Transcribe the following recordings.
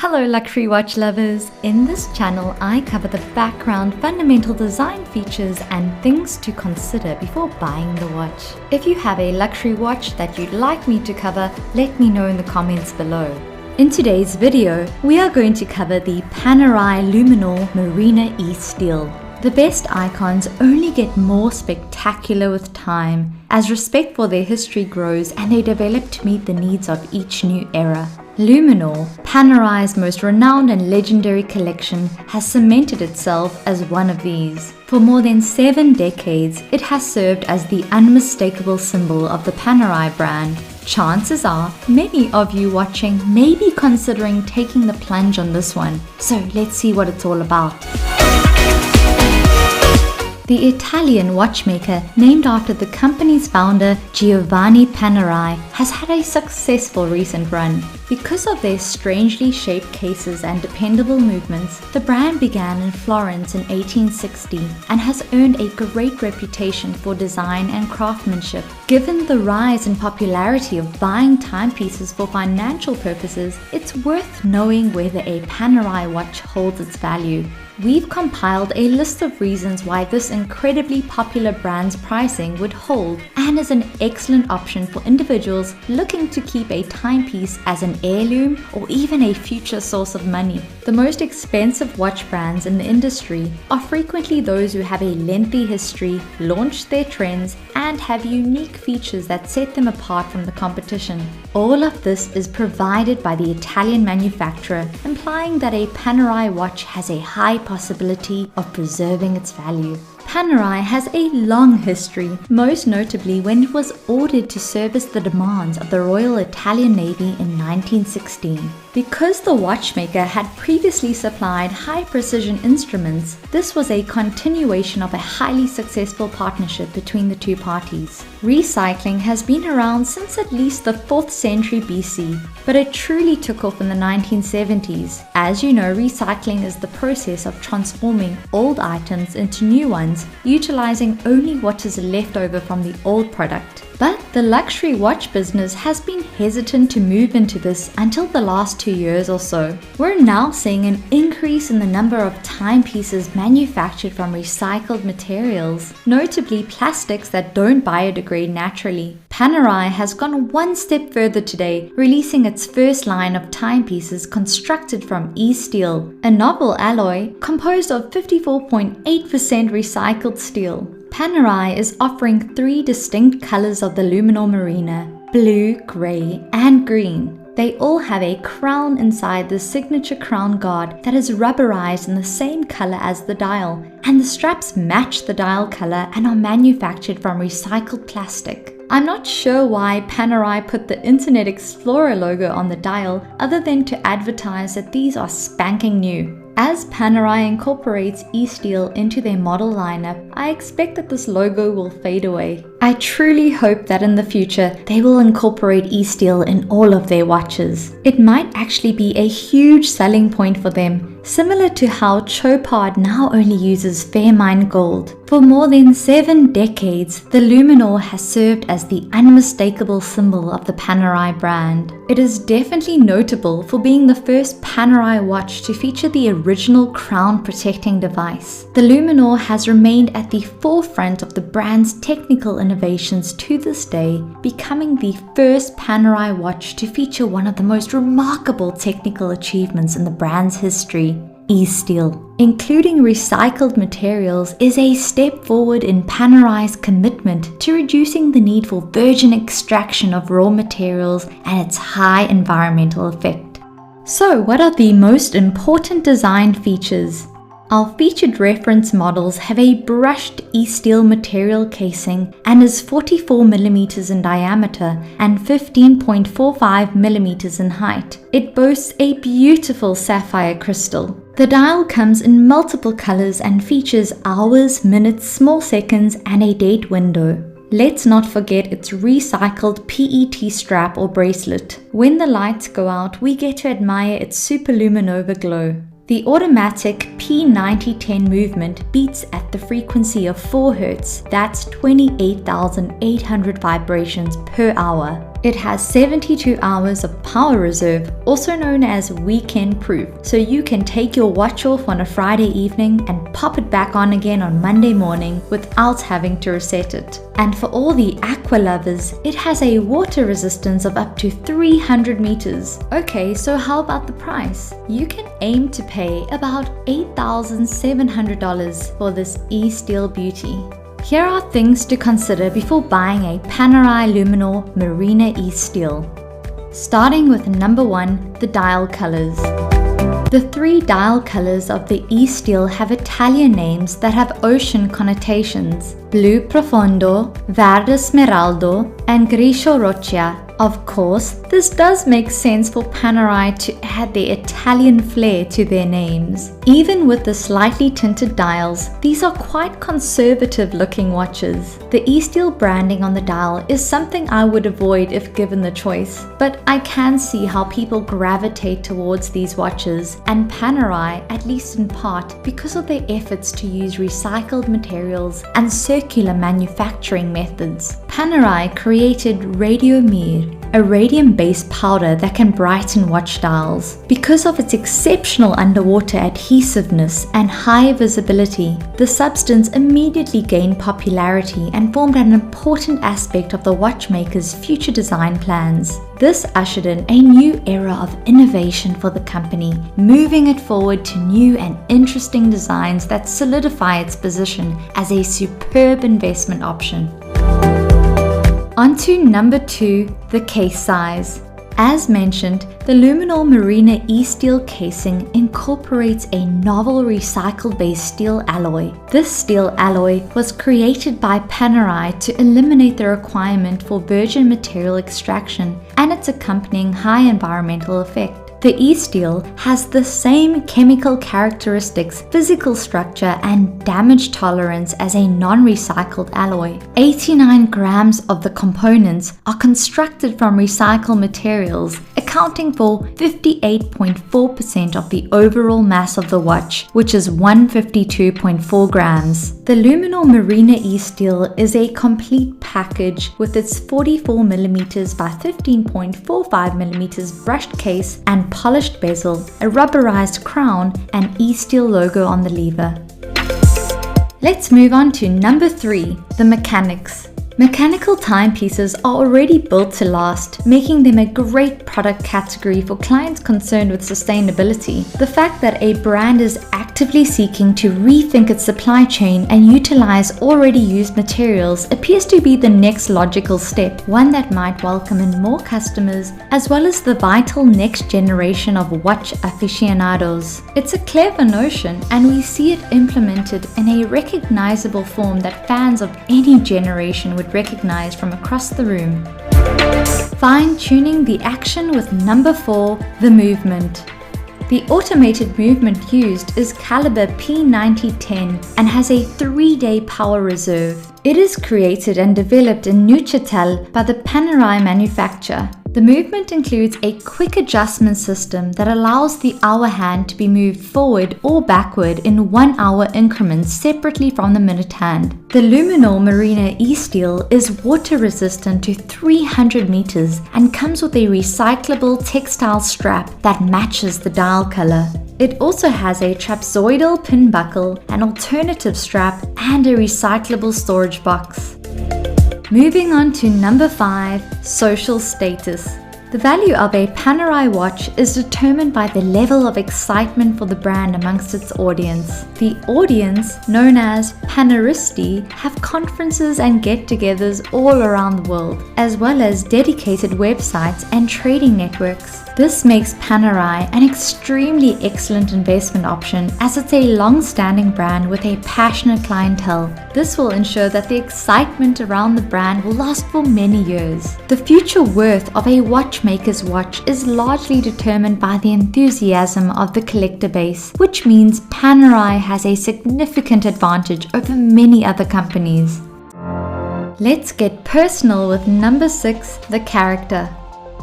Hello luxury watch lovers! In this channel I cover the background, fundamental design features and things to consider before buying the watch. If you have a luxury watch that you'd like me to cover, let me know in the comments below. In today's video, we are going to cover the Panerai Luminor Marina eSteel. The best icons only get more spectacular with time, as respect for their history grows and they develop to meet the needs of each new era. Luminor, Panerai's most renowned and legendary collection, has cemented itself as one of these. For more than 7 decades, it has served as the unmistakable symbol of the Panerai brand. Chances are, many of you watching may be considering taking the plunge on this one, so let's see what it's all about. The Italian watchmaker, named after the company's founder Giovanni Panerai, has had a successful recent run. Because of their strangely shaped cases and dependable movements, the brand began in Florence in 1860 and has earned a great reputation for design and craftsmanship. Given the rise in popularity of buying timepieces for financial purposes, it's worth knowing whether a Panerai watch holds its value. We've compiled a list of reasons why this incredibly popular brand's pricing would hold and is an excellent option for individuals looking to keep a timepiece as an heirloom or even a future source of money. The most expensive watch brands in the industry are frequently those who have a lengthy history, launch their trends, and have unique features that set them apart from the competition. All of this is provided by the Italian manufacturer, implying that a Panerai watch has a high possibility of preserving its value. Panerai has a long history, most notably when it was ordered to service the demands of the Royal Italian Navy in 1916. Because the watchmaker had previously supplied high-precision instruments, this was a continuation of a highly successful partnership between the two parties. Recycling has been around since at least the 4th century BC, but it truly took off in the 1970s. As you know, recycling is the process of transforming old items into new ones, utilizing only what is left over from the old product. But the luxury watch business has been hesitant to move into this until the last 2 years or so. We're now seeing an increase in the number of timepieces manufactured from recycled materials, notably plastics that don't biodegrade naturally. Panerai has gone one step further today, releasing its first line of timepieces constructed from eSteel, a novel alloy composed of 54.8% recycled steel. Panerai is offering 3 distinct colors of the Luminor Marina: blue, grey, and green. They all have a crown inside the signature crown guard that is rubberized in the same color as the dial, and the straps match the dial color and are manufactured from recycled plastic. I'm not sure why Panerai put the Internet Explorer logo on the dial other than to advertise that these are spanking new. As Panerai incorporates eSteel into their model lineup, I expect that this logo will fade away. I truly hope that in the future they will incorporate eSteel in all of their watches. It might actually be a huge selling point for them, similar to how Chopard now only uses Fairmine gold. For more than 7 decades, the Luminor has served as the unmistakable symbol of the Panerai brand. It is definitely notable for being the first Panerai watch to feature the original crown protecting device. The Luminor has remained at the forefront of the brand's technical innovations to this day, becoming the first Panerai watch to feature one of the most remarkable technical achievements in the brand's history: eSteel. Including recycled materials is a step forward in Panerai's commitment to reducing the need for virgin extraction of raw materials and its high environmental effect. So, what are the most important design features? Our featured reference models have a brushed eSteel material casing and is 44mm in diameter and 15.45mm in height. It boasts a beautiful sapphire crystal. The dial comes in multiple colors and features hours, minutes, small seconds, and a date window. Let's not forget its recycled PET strap or bracelet. When the lights go out, we get to admire its superluminova glow. The automatic P9010 movement beats at the frequency of 4 Hz, that's 28,800 vibrations per hour. It has 72 hours of power reserve, also known as weekend proof, so you can take your watch off on a Friday evening and pop it back on again on Monday morning without having to reset it. And for all the aqua lovers, it has a water resistance of up to 300 meters. Okay, so how about the price? You can aim to pay about $8,700 for this eSteel beauty. Here are things to consider before buying a Panerai Luminor Marina eSteel. Starting with number 1, the dial colors. The 3 dial colors of the eSteel have Italian names that have ocean connotations: Blu Profondo, Verde Smeraldo, and Grigio Roccia. Of course, this does make sense for Panerai to add their Italian flair to their names. Even with the slightly tinted dials, these are quite conservative looking watches. The eSteel branding on the dial is something I would avoid if given the choice, but I can see how people gravitate towards these watches, and Panerai, at least in part, because of their efforts to use recycled materials and circular manufacturing methods. Panerai created Radio Mir, a radium-based powder that can brighten watch dials. Because of its exceptional underwater adhesiveness and high visibility, the substance immediately gained popularity and formed an important aspect of the watchmaker's future design plans. This ushered in a new era of innovation for the company, moving it forward to new and interesting designs that solidify its position as a superb investment option. On to number 2, the case size. As mentioned, the Luminor Marina eSteel casing incorporates a novel recycle-based steel alloy. This steel alloy was created by Panerai to eliminate the requirement for virgin material extraction and its accompanying high environmental effect. The eSteel has the same chemical characteristics, physical structure, and damage tolerance as a non-recycled alloy. 89 grams of the components are constructed from recycled materials, accounting for 58.4% of the overall mass of the watch, which is 152.4 grams. The Luminor Marina eSteel is a complete package with its 44mm by 15.45mm brushed case and polished bezel, a rubberized crown, and eSteel logo on the lever. Let's move on to number 3, the mechanics. Mechanical timepieces are already built to last, making them a great product category for clients concerned with sustainability. The fact that a brand is actively seeking to rethink its supply chain and utilize already used materials appears to be the next logical step, one that might welcome in more customers as well as the vital next generation of watch aficionados. It's a clever notion, and we see it implemented in a recognizable form that fans of any generation would recognize from across the room. Fine-tuning the action with number 4, the movement. The automated movement used is caliber P9010 and has a 3-day power reserve. It is created and developed in Neuchâtel by the Panerai manufacturer. The movement includes a quick adjustment system that allows the hour hand to be moved forward or backward in 1-hour increments separately from the minute hand. The Luminor Marina eSteel is water resistant to 300 meters and comes with a recyclable textile strap that matches the dial color. It also has a trapezoidal pin buckle, an alternative strap, and a recyclable storage box. Moving on to number 5, social status. The value of a Panerai watch is determined by the level of excitement for the brand amongst its audience. The audience, known as Paneristi, have conferences and get-togethers all around the world, as well as dedicated websites and trading networks. This makes Panerai an extremely excellent investment option, as it's a long-standing brand with a passionate clientele. This will ensure that the excitement around the brand will last for many years. The future worth of a watchmaker's watch is largely determined by the enthusiasm of the collector base, which means Panerai has a significant advantage over many other companies. Let's get personal with number 6, the character.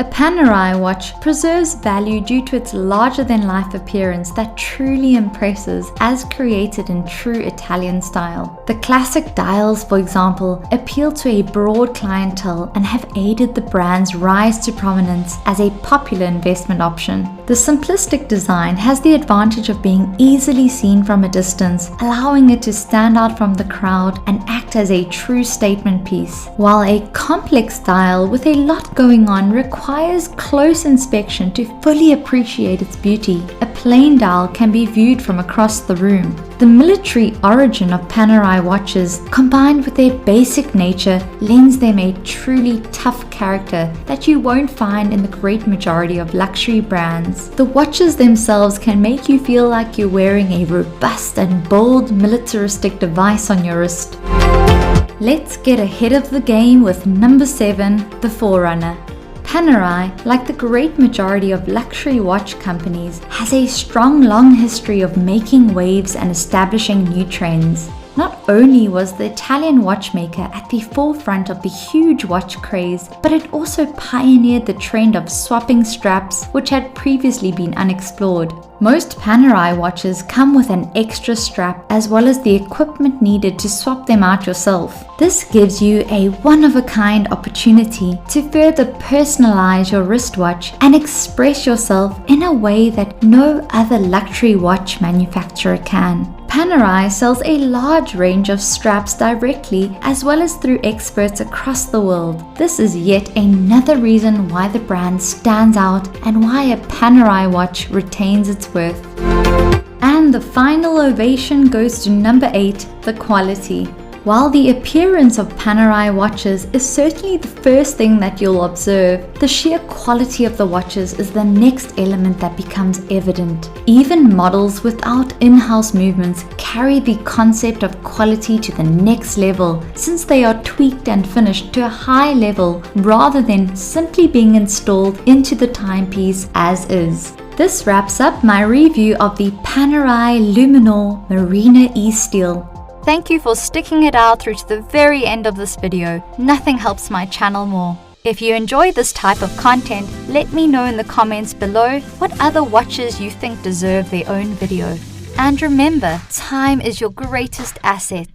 A Panerai watch preserves value due to its larger-than-life appearance that truly impresses as created in true Italian style. The classic dials, for example, appeal to a broad clientele and have aided the brand's rise to prominence as a popular investment option. The simplistic design has the advantage of being easily seen from a distance, allowing it to stand out from the crowd and act as a true statement piece, while a complex dial with a lot going on requires close inspection to fully appreciate its beauty. A plain dial can be viewed from across the room. The military origin of Panerai watches, combined with their basic nature, lends them a truly tough character that you won't find in the great majority of luxury brands. The watches themselves can make you feel like you're wearing a robust and bold militaristic device on your wrist. Let's get ahead of the game with number 7, the Forerunner. Panerai, like the great majority of luxury watch companies, has a strong long history of making waves and establishing new trends. Not only was the Italian watchmaker at the forefront of the huge watch craze, but it also pioneered the trend of swapping straps, which had previously been unexplored. Most Panerai watches come with an extra strap as well as the equipment needed to swap them out yourself. This gives you a one-of-a-kind opportunity to further personalize your wristwatch and express yourself in a way that no other luxury watch manufacturer can. Panerai sells a large range of straps directly as well as through experts across the world. This is yet another reason why the brand stands out and why a Panerai watch retains its worth. And the final ovation goes to number 8, the quality. While the appearance of Panerai watches is certainly the first thing that you'll observe, the sheer quality of the watches is the next element that becomes evident. Even models without in-house movements carry the concept of quality to the next level, since they are tweaked and finished to a high level rather than simply being installed into the timepiece as is. This wraps up my review of the Panerai Luminor Marina eSteel. Thank you for sticking it out through to the very end of this video. Nothing helps my channel more. If you enjoy this type of content, let me know in the comments below what other watches you think deserve their own video. And remember, time is your greatest asset.